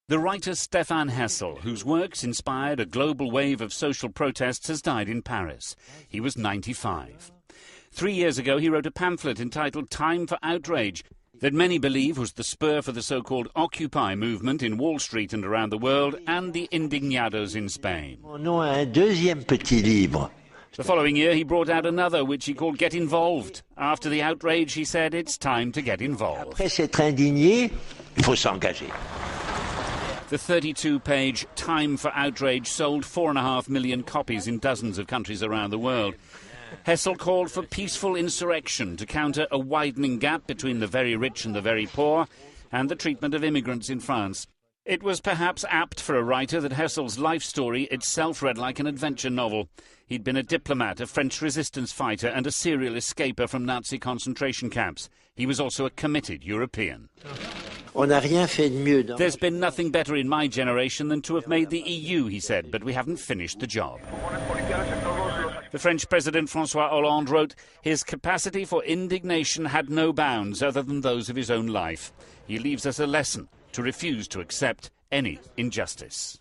The writer Stefan Hessel, whose works inspired a global wave of social protests, has died in Paris. He was 95. 3 years ago, he wrote a pamphlet entitled Time for Outrage, that many believe was the spur for the so-called Occupy movement in Wall Street and around the world, and the Indignados in Spain. The following year, he brought out another, which he called Get Involved. After the outrage, he said, it's time to get involved. The 32-page Time for Outrage sold 4.5 million copies in dozens of countries around the world. Hessel called for peaceful insurrection to counter a widening gap between the very rich and the very poor, and the treatment of immigrants in France. It was perhaps apt for a writer that Hessel's life story itself read like an adventure novel. He'd been a diplomat, a French resistance fighter, and a serial escaper from Nazi concentration camps. He was also a committed European. There's been nothing better in my generation than to have made the EU, he said, but we haven't finished the job. The French President François Hollande wrote, his capacity for indignation had no bounds other than those of his own life. He leaves us a lesson to refuse to accept any injustice.